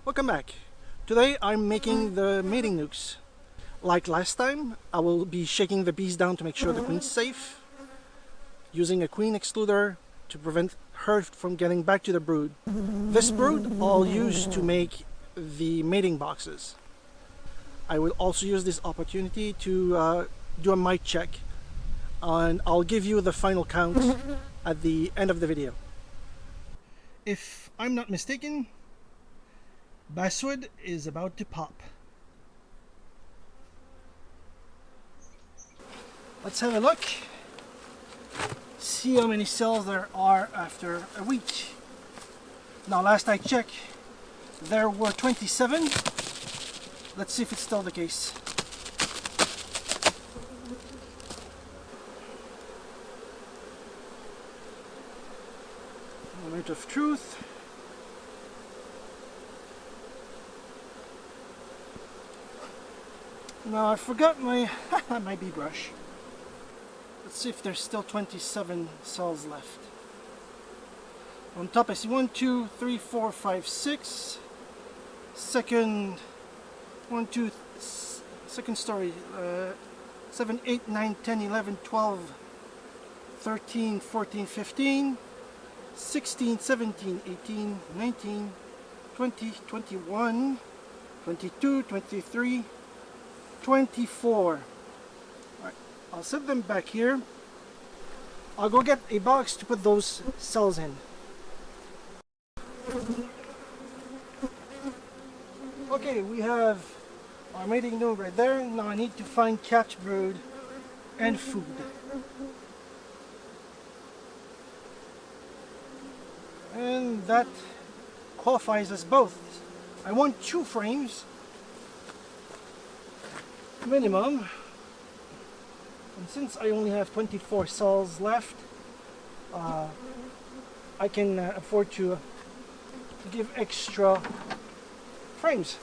Welcome back. Today I'm making the mating nukes. Like last time, I will be shaking the bees down to make sure the queen's safe, using a queen excluder to prevent her from getting back to the brood. This brood I'll use to make the mating boxes. I will also use this opportunity to do a mite check, and I'll give you the final count at the end of the video. If I'm not mistaken, basswood is about to pop. Let's have a look. See how many cells there are after a week. Now last I checked, there were 27. Let's see if it's still the case. Moment of truth. Now I forgot my my bee brush. Let's see if there's still 27 cells left. On top I see 1, 2, 3, 4, 5, 6. Second, 1, 2, second story. 7, 8, 9, 10, 11, 12, 13, 14, 15, 16, 17, 18, 19, 20, 21, 22, 23, 24. Alright, I'll set them back here. I'll go get a box to put those cells in. Okay, we have our mating node right there. Now I need to find capped brood and food. And that qualifies us both. I want 2 frames minimum, and since I only have 24 cells left, I can afford to give extra frames.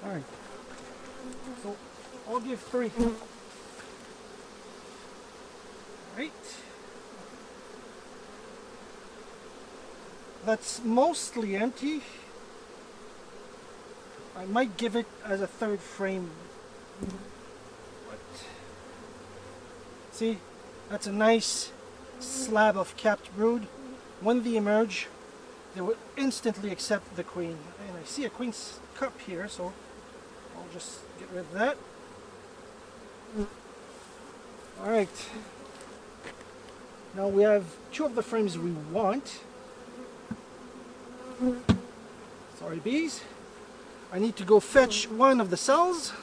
Alright, so I'll give 3. Right, that's mostly empty. I might give it as a 3rd frame. But see, that's a nice slab of capped brood. When they emerge, they will instantly accept the queen. And I see a queen's cup here, so I'll just get rid of that. Alright. Now we have 2 of the frames we want. Sorry, bees. I need to go fetch 1 of the cells.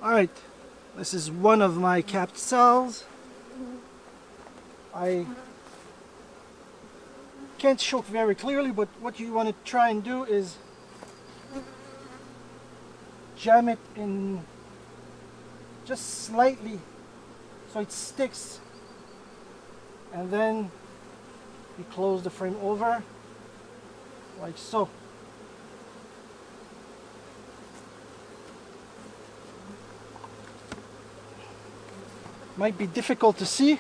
Alright, this is 1 of my capped cells. I can't show it very clearly, but what you want to try and do is jam it in just slightly so it sticks, and then you close the frame over like so. Might be difficult to see,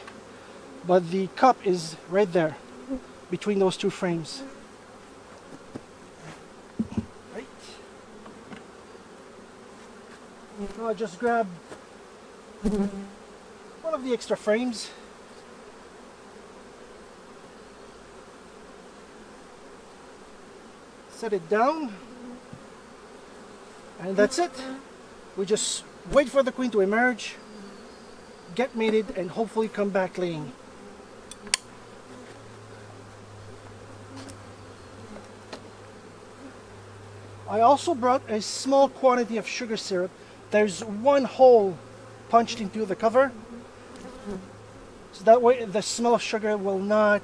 but the cup is right there between those 2 frames. Right. Now I just grab 1 of the extra frames. Set it down, and that's it. We just wait for the queen to emerge, get mated, and hopefully come back laying. I also brought a small quantity of sugar syrup. There's 1 hole punched into the cover, so that way the smell of sugar will not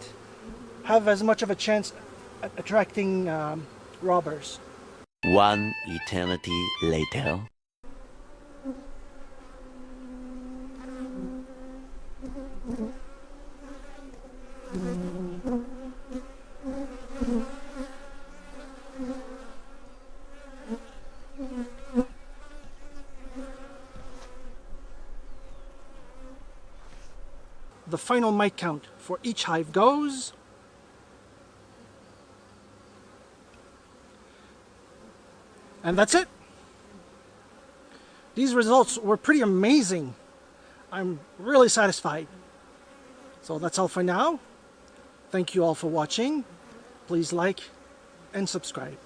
have as much of a chance at attracting robbers. 1 eternity later. the final mite count for each hive goes. And that's it. These results were pretty amazing. I'm really satisfied. So that's all for now. Thank you all for watching. Please like and subscribe.